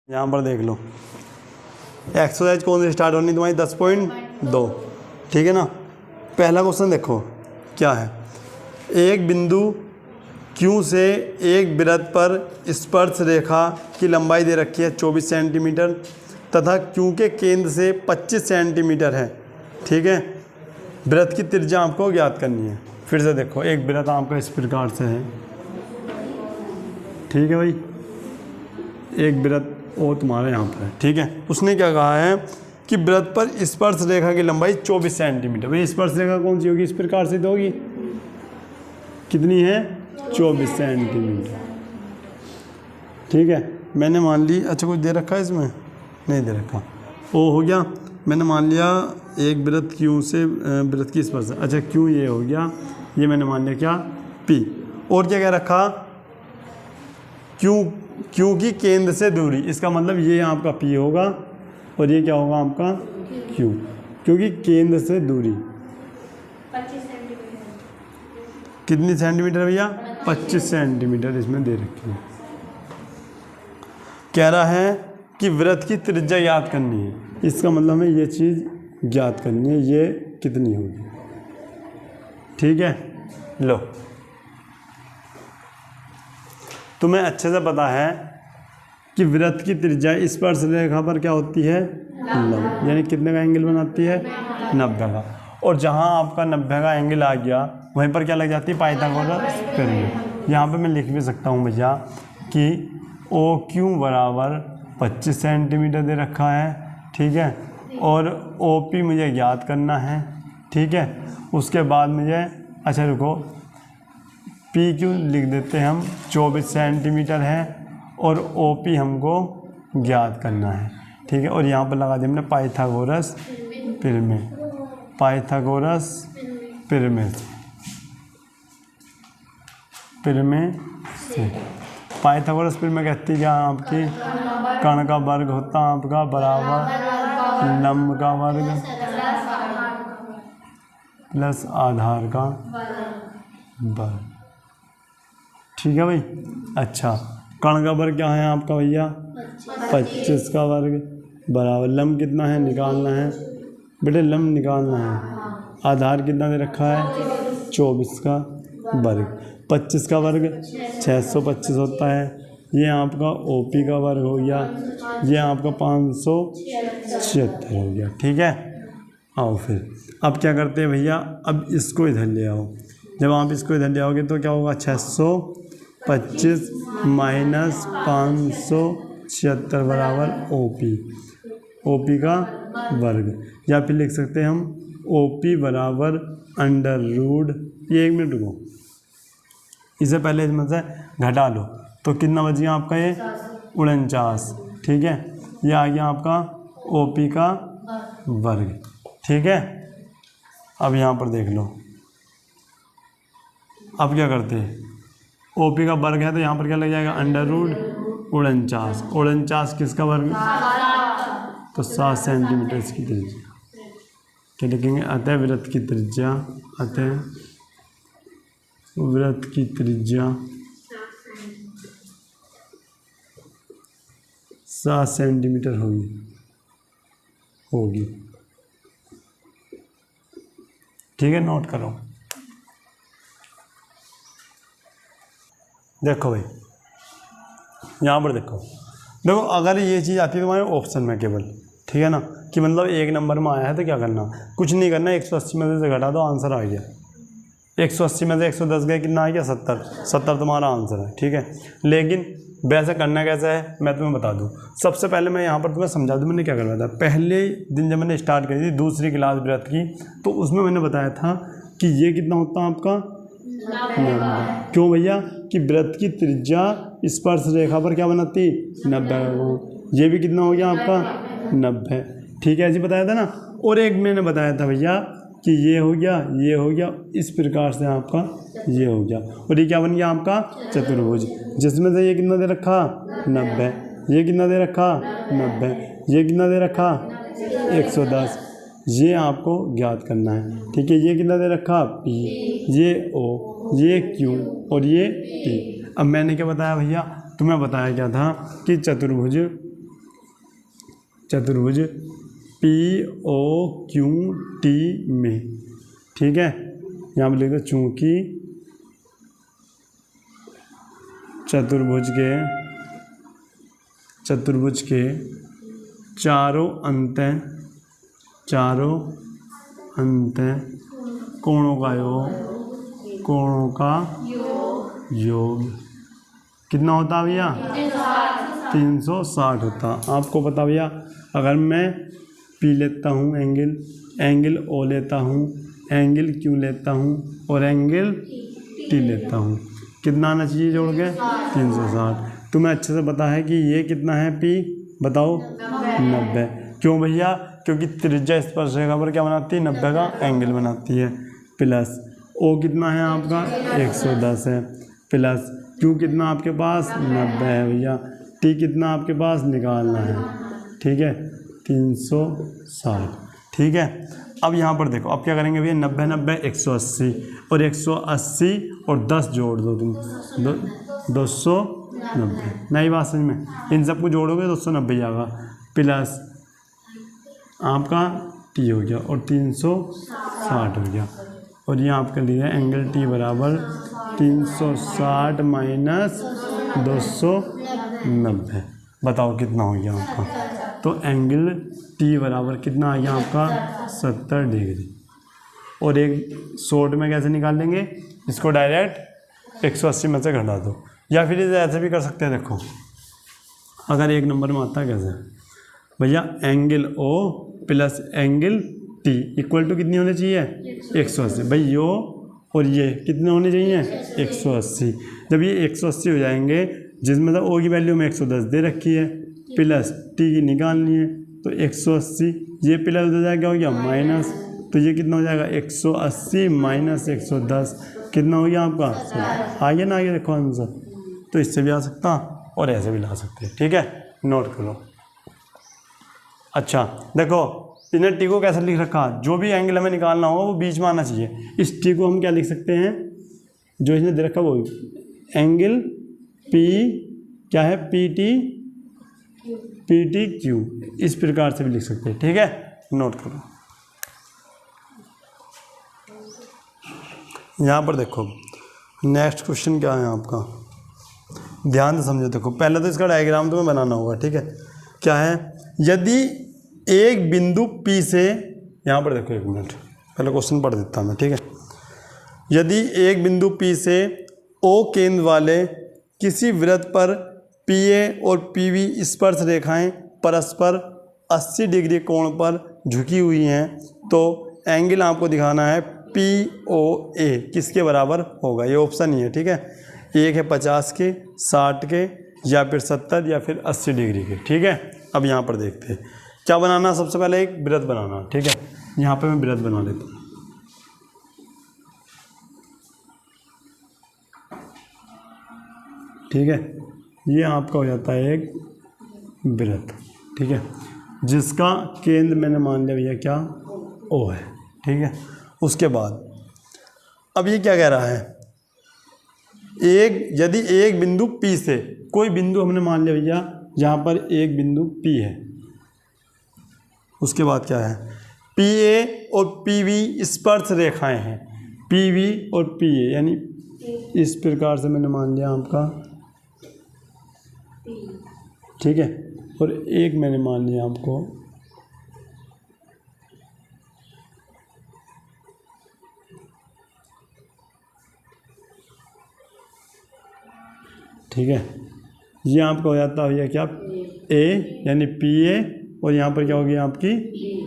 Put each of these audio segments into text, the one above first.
यहाँ पर देख लो, एक्सरसाइज कौन सी स्टार्ट होनी तुम्हारी 10.2, ठीक है ना। पहला क्वेश्चन देखो क्या है। एक बिंदु Q से एक वृत्त पर स्पर्श रेखा की लंबाई दे रखी है 24 सेंटीमीटर तथा Q के केंद्र से 25 सेंटीमीटर है, ठीक है। वृत्त की त्रिज्या आपको ज्ञात करनी है। फिर से देखो, एक वृत्त आपका इस प्रकार से है, ठीक है भाई, एक वृत्त वो तुम्हारे यहाँ पर है, ठीक है। उसने क्या कहा है कि वृत्त पर स्पर्श रेखा की लंबाई 24 सेंटीमीटर। भाई स्पर्श रेखा कौन सी होगी, इस प्रकार से तो होगी, कितनी है 24 सेंटीमीटर, ठीक है। मैंने मान ली, अच्छा कुछ दे रखा है इसमें, नहीं दे रखा, ओ हो गया। मैंने मान लिया एक वृत्त Q से वृत्त की स्पर्श, अच्छा Q ये हो गया, ये मैंने मान लिया क्या P। और क्या कह रखा, Q की केंद्र से दूरी, इसका मतलब ये आपका P होगा और ये क्या होगा आपका Q, क्योंकि केंद्र से दूरी 25 सेंटीमीटर। कितनी सेंटीमीटर भैया, 25 सेंटीमीटर इसमें दे रखी है। कह रहा है कि वृत्त की त्रिज्या याद करनी है, इसका मतलब हमें ये चीज़ ज्ञात करनी है, ये कितनी होगी, ठीक है। लो, तुम्हें अच्छे से पता है कि वृत्त की त्रिज्या स्पर्श रेखा पर क्या होती है, लंब, यानी कितने का एंगल बनाती है, 90 का। और जहाँ आपका 90 का एंगल आ गया वहीं पर क्या लग जाती है, पाइथागोरस थ्योरम। यहाँ पे मैं लिख भी सकता हूँ भैया कि OQ बराबर 25 सेंटीमीटर दे रखा है, ठीक है, और OP मुझे ज्ञात करना है, ठीक है। उसके बाद मुझे, अच्छा रुको, PQ लिख देते हैं हम, 24 सेंटीमीटर है और OP हमको ज्ञात करना है, ठीक है। और यहाँ पर लगा दिया हमने पाइथागोरस प्रमेय, पाइथागोरस प्रमेय से। पाइथागोरस प्रमेय कहती है क्या, आपकी कर्ण का वर्ग होता है आपका बराबर लंब का वर्ग प्लस आधार का वर्ग, ठीक है भाई। अच्छा, कर्ण का वर्ग क्या है आपका भैया, 25 का वर्ग बराबर लंब कितना है निकालना है बेटे, लंब निकालना है। आधार कितना दे रखा है, 24 का वर्ग, 25 का वर्ग 625 होता है। ये आपका OP का वर्ग हो गया, ये आपका 576 हो गया, ठीक है। आओ फिर अब क्या करते हैं भैया, अब इसको इधर ले आओ। जब आप इसको इधर ले आओगे तो क्या होगा, 625 माइनस 576 बराबर OP का वर्ग, या फिर लिख सकते हैं हम OP बराबर अंडर रूट, ये 1 मिनट रुको, इसे पहले इसमें से घटा लो तो कितना बच गया आपका, ये 49, ठीक है। ये आ गया आपका OP का वर्ग, ठीक है। अब यहाँ पर देख लो, अब क्या करते हैं, OP का वर्ग है तो यहाँ पर क्या लग जाएगा, अंडर रूट 49, 49 किसका वर्ग, तो 7 सेंटीमीटर इसकी त्रिज्या, क्या लिखेंगे, अतः वृत्त की त्रिज्या, अतः वृत्त की त्रिज्या 7 सेंटीमीटर होगी, ठीक है। नोट करो, देखो भाई यहाँ पर देखो अगर ये चीज़ आती है तुम्हारे ऑप्शन में केवल, ठीक है ना, कि मतलब 1 नंबर में आया है तो क्या करना, कुछ नहीं करना, 180 में से घटा दो, आंसर आ गया। 180 में से 110 गए, कितना आ गया, 70 तुम्हारा आंसर है, ठीक है। लेकिन वैसे करना कैसे है मैं तुम्हें बता दूं। सबसे पहले मैं यहाँ पर तुम्हें समझा दूं मैंने क्या करवाया था। पहले दिन जब मैंने स्टार्ट करी थी दूसरी क्लास वृत्त की, तो उसमें मैंने बताया था कि ये कितना होता है आपका 90। क्यों भैया, कि वृत्त की त्रिज्या स्पर्श रेखा पर क्या बनाती, 90। ये भी कितना हो गया आपका 90, ठीक है, ऐसे बताया था ना। और एक मैंने बताया था भैया कि ये हो गया, ये हो गया, इस प्रकार से आपका ये हो गया, और ये क्या बन गया आपका चतुर्भुज, जिसमें से ये कितना दे रखा 90, ये कितना दे रखा 90, ये कितना दे रखा 110, ये आपको ज्ञात करना है, ठीक है। ये कितना दे रखा P, ये O, ये Q और ये P। अब मैंने क्या बताया भैया, तुम्हें बताया क्या था कि चतुर्भुज चतुर्भुज POQT में, ठीक है। यहाँ पे लिख दो चूंकि चतुर्भुज के चारों अंत कोणों का योग कितना होता भैया? 360 होता। आपको पता भैया, अगर मैं P लेता हूँ एंगल O लेता हूँ, एंगल Q लेता हूँ और एंगल T लेता हूँ, कितना आना चाहिए जोड़ के? 360। तुम्हें अच्छे से पता है कि ये कितना है P, बताओ? 90। क्यों भैया? क्योंकि त्रिज्या स्पर्शरेखा पर क्या बनाती है? 90 का एंगल बनाती है। प्लस O कितना है आपका? 110 है। प्लस Q कितना आपके पास? 90 है भैया। T कितना आपके पास निकालना है? ठीक है, 360। ठीक है, अब यहाँ पर देखो, अब क्या करेंगे भैया? 90 90 180 और 180 और 10 जोड़ दो तुम, 290। नई बात समझ में? इन सबको जोड़ोगे 290 जाएगा। प्लस आपका T हो गया और 360 हो गया। और ये आपका लिया एंगल T बराबर 360 माइनस 290। बताओ कितना हो गया आपका? तो एंगल T बराबर कितना आ गया आपका? 70 डिग्री। और एक शॉर्ट में कैसे निकाल लेंगे इसको? डायरेक्ट 180 में से घटा दो, या फिर इसे ऐसे भी कर सकते हैं। देखो, अगर एक नंबर में आता है कैसे भैया? Angle O plus angle T equal to कितनी होनी चाहिए? 180। भाई यो और ये कितने होने चाहिए? 180। जब ये 180 हो जाएंगे, जिसमें से O की वैल्यू में 110 दे रखी है, प्लस T की निकालनी है, तो 180 ये प्लस हो जाएगा, क्या हो गया? माइनस। तो ये कितना हो जाएगा? 180 माइनस 110 कितना हो गया आपका? आगे ना आगे देखो आंसर। तो इससे भी आ सकता और ऐसे भी ला सकते हैं। ठीक है, नोट करो। अच्छा देखो, इन्हें T को कैसे लिख रखा? जो भी एंगल हमें निकालना होगा वो बीच में आना चाहिए। इस T को हम क्या लिख सकते हैं? जो इसने दे रखा वो एंगल P क्या है? PTQ इस प्रकार से भी लिख सकते हैं। ठीक है, नोट करो। यहाँ पर देखो नेक्स्ट क्वेश्चन क्या है आपका, ध्यान से समझो। देखो पहले तो इसका डायग्राम तुम्हें बनाना होगा। ठीक है, क्या है? यदि एक बिंदु P से, यहाँ पर देखो, एक मिनट पहले क्वेश्चन पढ़ देता हूँ मैं। ठीक है, यदि एक बिंदु P से O केंद्र वाले किसी वृत्त पर PA और PB स्पर्श रेखाएं परस्पर 80 डिग्री कोण पर झुकी हुई हैं, तो एंगल आपको दिखाना है POA किसके बराबर होगा? ये ऑप्शन ही है। ठीक है, एक है 50 के, 60 के, या फिर 70 या फिर 80 डिग्री के। ठीक है, अब यहाँ पर देखते हैं क्या बनाना। सबसे पहले एक वृत्त बनाना। ठीक है, यहाँ पे मैं वृत्त बना लेता हूँ। ठीक है, ये आपका हो जाता है एक वृत्त। ठीक है, जिसका केंद्र मैंने मान लिया भैया क्या? O है। ठीक है, उसके बाद अब ये क्या कह रहा है? यदि एक बिंदु P से, कोई बिंदु हमने मान लिया भैया यहाँ पर एक बिंदु P है, उसके बाद क्या है? PA और PB स्पर्श रेखाएं हैं। PB और PA यानी इस प्रकार से मैंने मान लिया आपका। ठीक है, और एक मैंने मान लिया आपको ठीक है, ये आपका हो जाता है भैया क्या? A यानी PA, और यहाँ पर क्या होगी आपकी?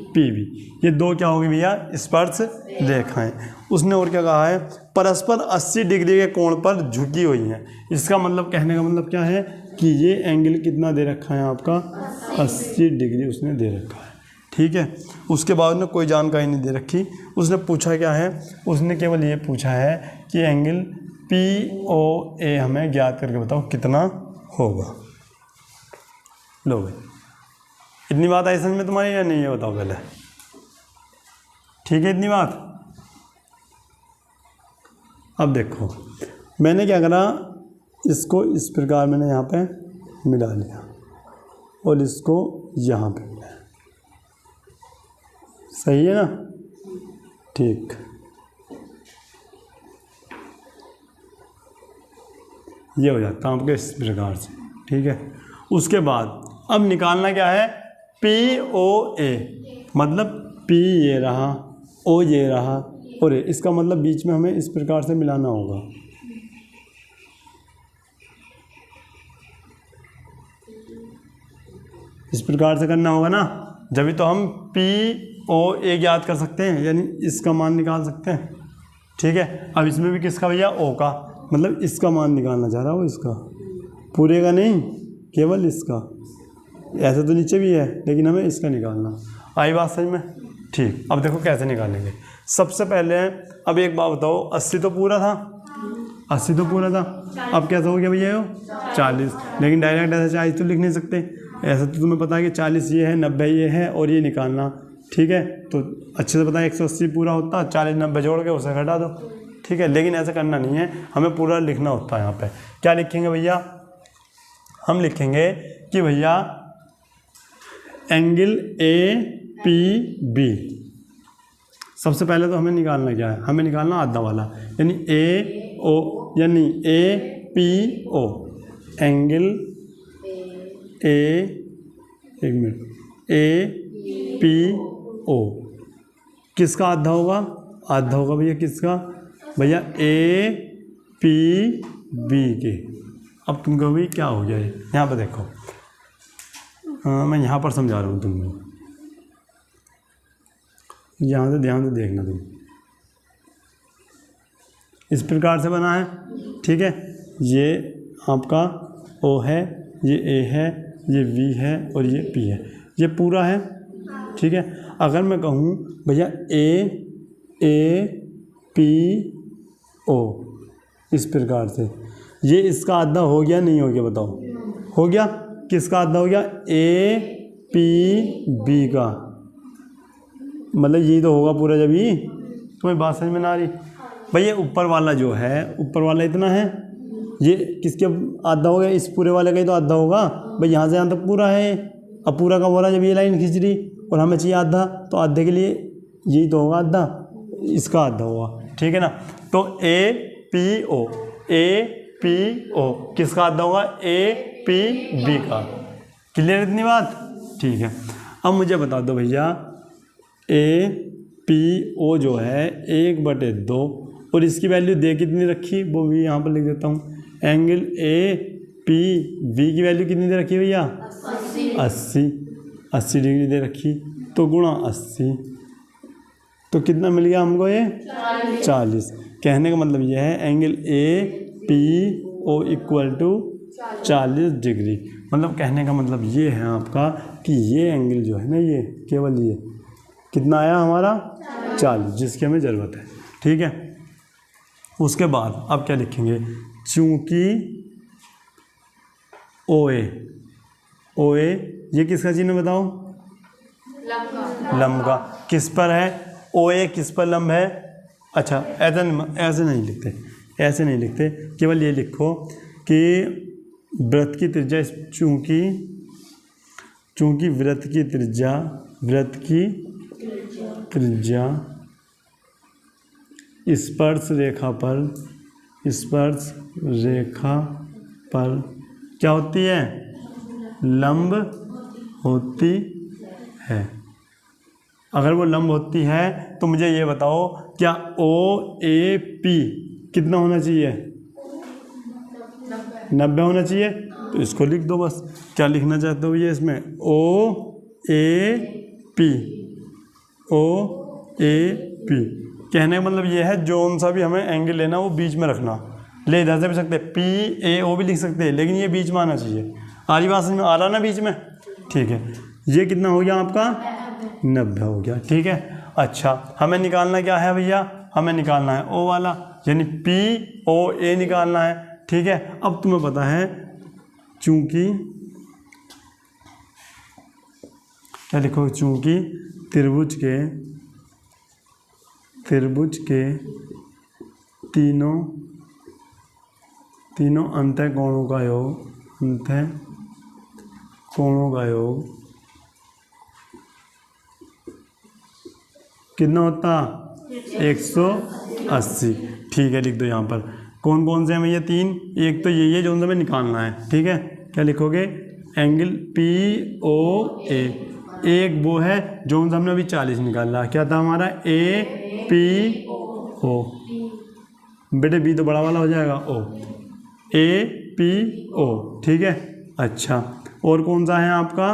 PB। ये दो क्या होगी भैया? स्पर्श रेखाएं। उसने और क्या कहा है? परस्पर 80 डिग्री के कोण पर झुकी हुई हैं। इसका मतलब, कहने का मतलब क्या है कि ये एंगल कितना दे रखा है आपका? 80 डिग्री उसने दे रखा है। ठीक है, उसके बाद में कोई जानकारी नहीं दे रखी। उसने पूछा क्या है? उसने केवल ये पूछा है कि एंगल POA हमें ज्ञात करके बताओ कितना होगा। लो भाई, इतनी बात आई समझ में तुम्हारी या नहीं है? बताओ पहले। ठीक है, इतनी बात। अब देखो मैंने क्या करा, इसको इस प्रकार मैंने यहाँ पे मिला लिया और इसको यहाँ पे मिलाया। सही है ना? ठीक, ये हो जाता है आपके इस प्रकार से। ठीक है, उसके बाद अब निकालना क्या है, POA, मतलब P ये रहा, O ये रहा और A, इसका मतलब बीच में हमें इस प्रकार से मिलाना होगा। इस प्रकार से करना होगा ना, जब तो हम POA याद कर सकते हैं, यानी इसका मान निकाल सकते हैं। ठीक है, अब इसमें भी किसका भैया, O का, मतलब इसका मान निकालना चाह रहा हूँ, इसका, पूरे का नहीं, केवल इसका। ऐसे तो नीचे भी है लेकिन हमें इसका निकालना। आई बात समझ में? ठीक, अब देखो कैसे निकालेंगे। सबसे पहले अब एक बात बताओ, 80 तो पूरा था, 80 तो पूरा था, अब कैसे हो गया भैया 40, लेकिन डायरेक्ट ऐसे 40 तो लिख नहीं सकते, ऐसा तो तुम्हें पता है कि 40 ये है, 90 ये है और ये निकालना। ठीक है, तो अच्छे से पता है 180 पूरा होता, 40 90 जोड़ के उसे घटा दो। ठीक है, लेकिन ऐसा करना नहीं है, हमें पूरा लिखना होता है। यहाँ पे क्या लिखेंगे भैया, हम लिखेंगे कि भैया एंगल APB, सबसे पहले तो हमें निकालना क्या है, हमें निकालना आधा वाला, यानी AO, यानी APO, एंगल एक मिनट, APO किसका आधा होगा, आधा होगा भैया किसका, भैया APB के। अब तुम कहोगे क्या हो गया ये, यहाँ पर देखो, मैं यहाँ पर समझा रहा हूँ तुमको, यहाँ से ध्यान से देखना तुम, इस प्रकार से बना है। ठीक है, ये आपका O है, ये A है, ये V है और ये P है, ये पूरा है। ठीक है, अगर मैं कहूँ भैया APO इस प्रकार से, ये इसका आधा हो गया नहीं हो गया, बताओ, हो गया, किसका आधा हो गया, APB का, मतलब ये तो होगा पूरा, जब ये तुम्हें बात समझ में ना आ रही भैया, ऊपर वाला जो है, ऊपर वाला इतना है, ये किसके आधा हो गया, इस पूरे वाले का ही तो आधा होगा भाई, यहाँ से यहाँ तक पूरा है, अब पूरा का बोला जब ये लाइन खींच रही और हमें चाहिए आधा, तो आधे के लिए यही तो होगा आधा, इसका आधा होगा। ठीक है ना, तो APO किसका आधा होगा, APB का। क्लियर इतनी बात? ठीक है, अब मुझे बता दो भैया, APO जो है 1/2 और इसकी वैल्यू दे कितनी रखी, वो भी यहाँ पर लिख देता हूँ। एंगल APB की वैल्यू कितनी दे रखी है भैया, 80 डिग्री दे रखी, तो गुणा 80, तो कितना मिल गया हमको, ये 40। कहने का मतलब ये है एंगल APO = 40 डिग्री, मतलब कहने का मतलब ये है आपका कि ये एंगल जो है ना, ये केवल ये कितना आया हमारा, 40, जिसकी हमें ज़रूरत है। ठीक है, उसके बाद अब क्या लिखेंगे, चूंकि OA ये किसका चिन्ह बताओ, लंब का, किस पर है, OA किस पर लंब है। अच्छा, ऐसे नहीं लिखते, ऐसे नहीं लिखते, केवल ये लिखो कि वृत्त की त्रिज्या, चूंकि वृत्त की त्रिज्या स्पर्श रेखा पर क्या होती है, लंब होती है। अगर वो लंब होती है तो मुझे ये बताओ, क्या OAP कितना होना चाहिए, 90 होना चाहिए, तो इसको लिख दो बस। क्या लिखना चाहते हो ये इसमें, OAP कहने का मतलब ये है, जोन सा भी हमें एंगल लेना वो बीच में रखना, ले इधर से भी सकते हैं, PAO भी लिख सकते हैं, लेकिन ये बीच में आना चाहिए। आरी बात समझ में आ रहा ना बीच में? ठीक है, ये कितना हो गया आपका, 90 हो गया। ठीक है, अच्छा हमें निकालना क्या है भैया, हमें निकालना है O वाला, यानी POA निकालना है। ठीक है, अब तुम्हें पता है, चूंकि क्या लिखो, चूंकि त्रिभुज के तीनों अंतःकोणों का योग कितना होता 180। ठीक है, लिख दो यहाँ पर कौन कौन से हैं भैया 3। एक तो यही है जो हमें निकालना है, ठीक है। क्या लिखोगे, एंगल POA। एक वो है जो हमने अभी 40 निकाला, क्या था हमारा APO। बेटे बी तो बड़ा वाला हो जाएगा, O APO, ठीक है। अच्छा, और कौन सा है आपका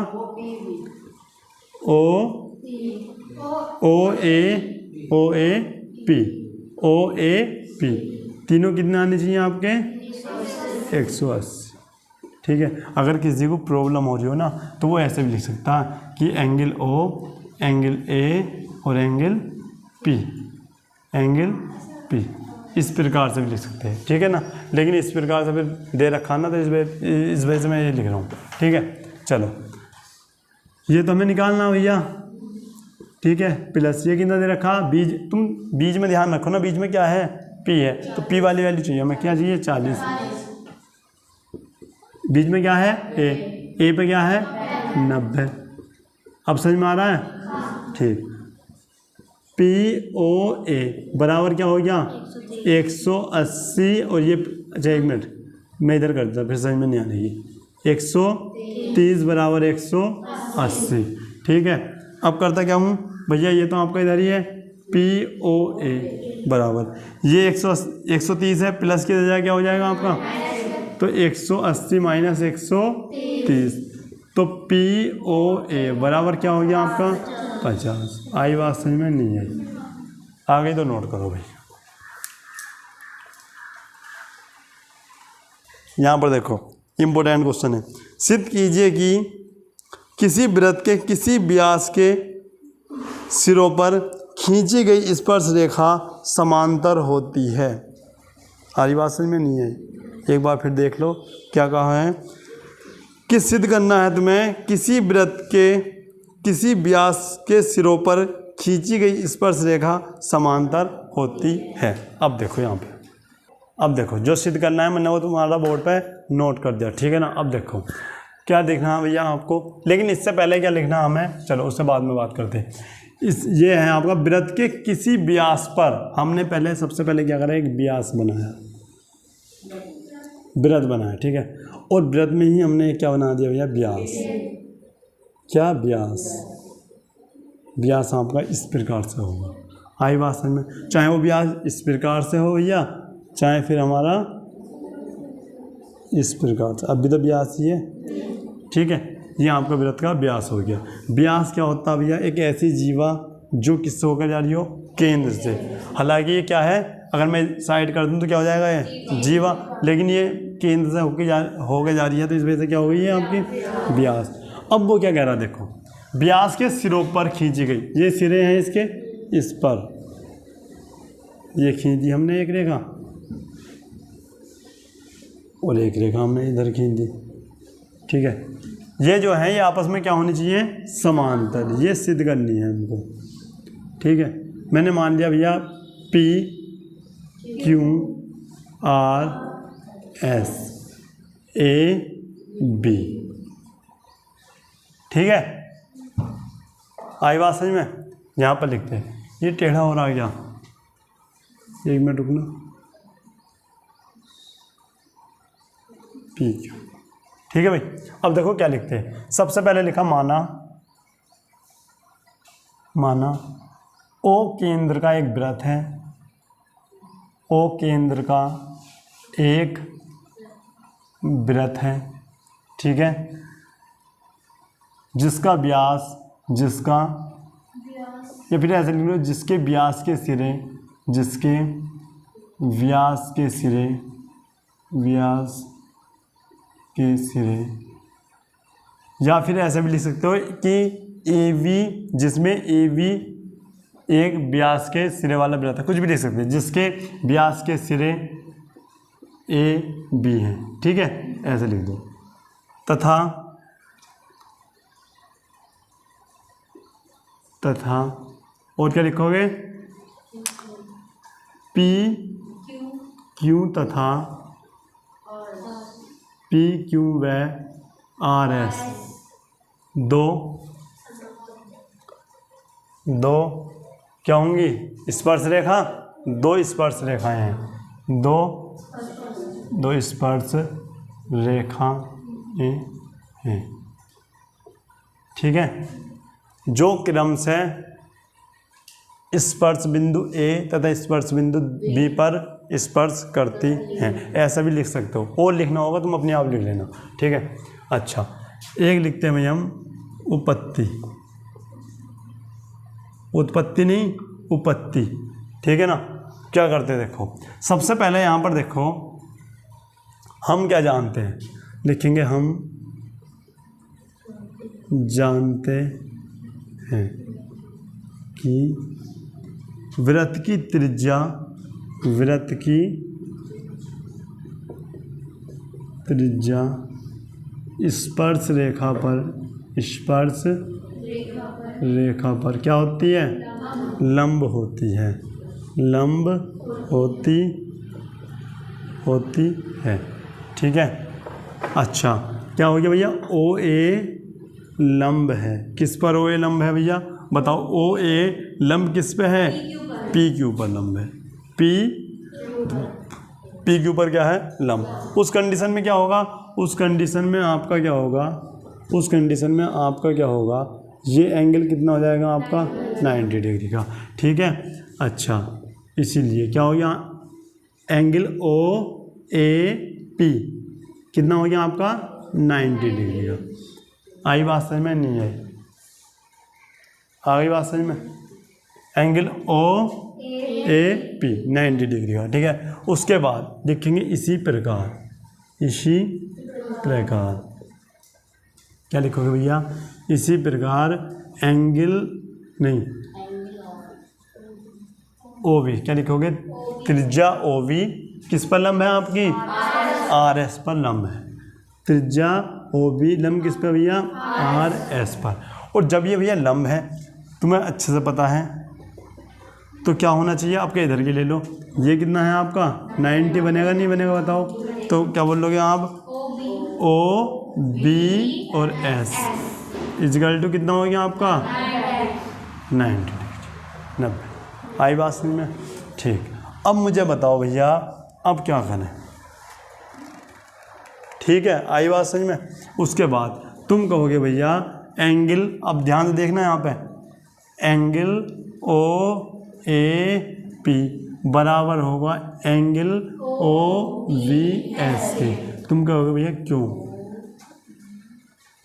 OAP। तीनों कितने आने चाहिए आपके 180। ठीक है, अगर किसी को प्रॉब्लम हो रही हो ना तो वो ऐसे भी लिख सकता है कि एंगल O, एंगल A और एंगल P, इस प्रकार से भी लिख सकते हैं, ठीक है ना। लेकिन इस प्रकार से फिर दे रखा ना, तो इस वजह से मैं ये लिख रहा हूँ, ठीक है। चलो, ये तो हमें निकालना भैया, ठीक है। प्लस ये कितना दे रखा, बीज, तुम बीज में ध्यान रखो ना, बीज में क्या है P है, तो P वाली वैल्यू चाहिए हमें, क्या चाहिए 40। बीच में क्या है A पे क्या है 90। अब समझ में आ रहा है, ठीक। POA बराबर क्या हो गया 180, और ये, अच्छा 1 मिनट मैं इधर कर देता, फिर समझ में नहीं आ रही। 130 बराबर 180, ठीक है। अब करता क्या हूँ भैया, ये तो आपका इधर ही है, POA बराबर ये 130 है, प्लस की जगह क्या हो जाएगा आपका, तो 180 माइनस 130, तो POA बराबर क्या हो गया आपका 50। आई बात समझ में, नहीं आई, आ गई तो नोट करो भाई। यहाँ पर देखो, इम्पोर्टेंट क्वेश्चन है। सिद्ध कीजिए कि किसी वृत्त के किसी व्यास के सिरों पर खींची गई स्पर्श रेखा समांतर होती है। सारी बात समझ में नहीं है, एक बार फिर देख लो क्या कहा है कि सिद्ध करना है तुम्हें किसी वृत्त के किसी व्यास के सिरों पर खींची गई स्पर्श रेखा समांतर होती है। अब देखो यहाँ पे, अब देखो जो सिद्ध करना है मैंने वो तुम्हारा बोर्ड पे नोट कर दिया, ठीक है ना। अब देखो क्या देखना है भैया आपको, लेकिन इससे पहले क्या लिखना हमें, चलो उससे बाद में बात करते हैं। ये है आपका वृत्त के किसी व्यास पर, हमने पहले सबसे पहले क्या करा, एक व्यास बनाया, वृत्त बनाया, ठीक है। और वृत्त में ही हमने क्या बना दिया भैया, व्यास। क्या व्यास, व्यास आपका इस प्रकार से होगा। आई बात समझ में, चाहे वो व्यास इस प्रकार से हो भैया, चाहे फिर हमारा इस प्रकार से, अब भी तो व्यास ही है, ठीक है। ये आपका वृत्त का व्यास हो गया। व्यास क्या होता है भैया, एक ऐसी जीवा जो किससे होकर जा रही हो, केंद्र से। हालांकि ये क्या है, अगर मैं साइड कर दूं तो क्या हो जाएगा, ये जीवा, लेकिन ये केंद्र से होके जा रही है, तो इस वजह से क्या हो गई है आपकी व्यास। अब वो क्या कह रहा है, देखो व्यास के सिरों पर खींची गई, ये सिरे हैं इसके, इस पर ये खींच दी हमने एक रेखा, और एक रेखा हमने इधर खींच दी, ठीक है। ये जो है ये आपस में क्या होनी चाहिए, समांतर, ये सिद्ध करनी है हमको, ठीक है। मैंने मान लिया भैया P Q R S A B, ठीक है। आई बात समझ में, यहाँ पर लिखते हैं, ये टेढ़ा हो रहा है क्या, 1 मिनट रुकना, P Q, ठीक है भाई। अब देखो क्या लिखते हैं, सबसे पहले लिखा माना O केंद्र का एक वृत्त है, O केंद्र का एक वृत्त है, ठीक है, जिसका व्यास, या फिर ऐसे लिख लो, जिसके व्यास के सिरे, या फिर ऐसे भी लिख सकते हो कि AV, जिसमें AV एक व्यास के सिरे वाला वृत्त है, कुछ भी लिख सकते हैं, जिसके व्यास के सिरे AB हैं, ठीक है, ऐसे लिख दो। तथा और क्या लिखोगे, PQ तथा PQ व RS दो क्या होंगी? स्पर्श रेखा, 2 स्पर्श रेखाएं हैं, दो स्पर्श रेखाएं हैं, ठीक है, जो क्रम से स्पर्श बिंदु ए तथा स्पर्श बिंदु बी पर स्पर्श करती हैं। ऐसा भी लिख सकते हो, और लिखना होगा तुम अपने आप लिख लेना, ठीक है। अच्छा, एक लिखते हैं भाई हम उपपत्ति, उत्पत्ति नहीं उपपत्ति, ठीक है ना। क्या करते हैं देखो, सबसे पहले यहाँ पर देखो हम क्या जानते हैं, लिखेंगे हम जानते हैं कि वृत्त की त्रिज्या स्पर्श रेखा पर क्या होती है? लंब होती है, लंब होती है, ठीक है। अच्छा, क्या हो गया भैया? ओ ए लंब है, किस पर ओ ए लंब है भैया? बताओ, ओ ए लंब किस पे है? पी क्यू पर लंब है, पी क्यू पर क्या है? लंब। उस कंडीशन में क्या होगा? उस कंडीशन में आपका क्या होगा? ये एंगल कितना हो जाएगा आपका? 90 डिग्री का, ठीक है। अच्छा, इसीलिए क्या हो गया? एंगल ओ ए पी कितना हो गया आपका? 90 डिग्री का। आई बात समझ में? नहीं आई? आ गई बात समझ में? Angle O A P 90 degree का, ठीक है। उसके बाद लिखेंगे इसी प्रकार क्या लिखोगे भैया? इसी प्रकार एंगल नहीं ओ बी, क्या लिखोगे? त्रिज्या ओ बी किस पर लंब है आपकी? आर एस पर लंब है। त्रिज्या ओ बी लंब किस पर भैया? आर एस पर। और जब ये भैया लंब है, तुम्हें अच्छे से पता है, तो क्या होना चाहिए आपके? इधर के ले लो, ये कितना है आपका? 90 बनेगा नहीं बनेगा बताओ? तो क्या बोलोगे आप? ओ बी और एस इजकल टू कितना हो गया आपका? 90 डिग्री, 90। आई बात समझ में? ठीक। अब मुझे बताओ भैया, अब क्या करें? ठीक है, आई बात समझ में? उसके बाद तुम कहोगे भैया एंगल, अब ध्यान से देखना यहाँ पे, एंगल ओ ए पी बराबर होगा एंगल ओ वी एस के। तुम कहोगे भैया क्यों?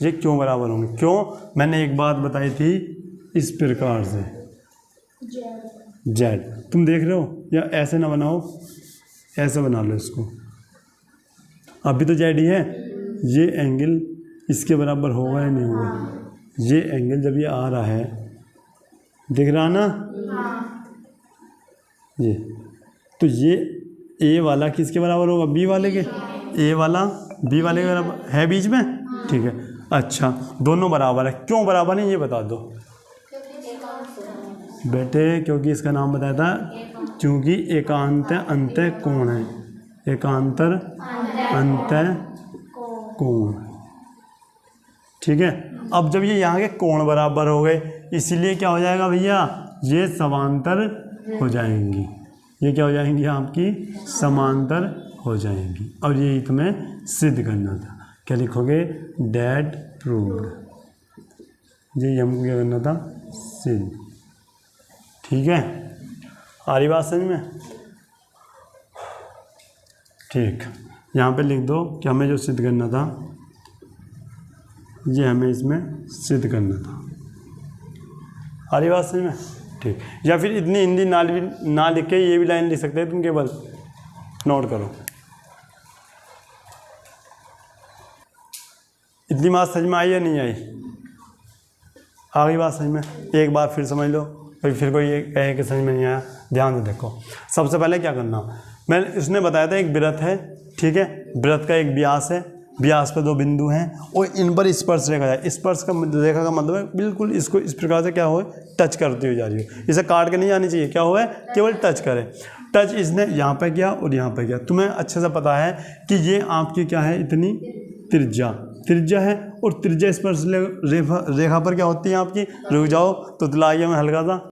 ये क्यों बराबर होंगे? क्यों? मैंने एक बात बताई थी, इस प्रकार से जेड, तुम देख रहे हो? या ऐसे ना बनाओ, ऐसे बना लो इसको, अभी तो जेड ही है। ये एंगल इसके बराबर होगा या नहीं होगा? ये एंगल जब ये आ रहा है, दिख रहा ना? ये तो ये ए वाला किसके बराबर होगा? बी वाले के। ए वाला बी वाले के बराबर है बीच में, ठीक है। अच्छा, दोनों बराबर है। क्यों बराबर है ये बता दो बेटे। क्योंकि इसका नाम बताया था, क्योंकि एकांत अंत कोण है, एकांतर अंत कोण, ठीक है। अब जब ये यहाँ के कोण बराबर हो गए, इसीलिए क्या हो जाएगा भैया? ये समांतर हो जाएंगी, ये क्या हो जाएंगी आपकी? समांतर हो जाएंगी। और यही तुम्हें सिद्ध करना था। क्या लिखोगे? That proved. ये हमको क्या करना था? सिद्ध, ठीक है। आ रही बात समझ में? ठीक, यहाँ पे लिख दो कि हमें जो सिद्ध करना था, ये हमें इसमें सिद्ध करना था। आ रही बात समझ में? ठीक। या फिर इतनी हिंदी ना लिख के ये भी लाइन लिख सकते हैं तुम, केवल नोट करो। इतनी बात समझ में आई या नहीं आई? आ गई बात समझ में? एक बार फिर समझ लो, फिर कोई ये कहे कि समझ में नहीं आया। ध्यान से देखो, सबसे पहले क्या करना, मैंने उसने बताया था एक वृत्त है, ठीक है। वृत्त का एक व्यास है, व्यास पे 2 बिंदु हैं और इन पर स्पर्श रेखा है। स्पर्श का रेखा का मतलब है बिल्कुल इसको इस प्रकार से क्या हो, टच करती हुई जा रही हो। इसे काट के नहीं जानी चाहिए, क्या हुआ है? केवल टच करे। टच इसने यहाँ पे किया और यहाँ पे किया। तुम्हें अच्छे से पता है कि ये आपकी क्या है? इतनी त्रिज्या है। और त्रिज्या स्पर्श रेखा पर क्या होती है आपकी? रुक जाओ, तो दिलाइए मैं हल्का सा।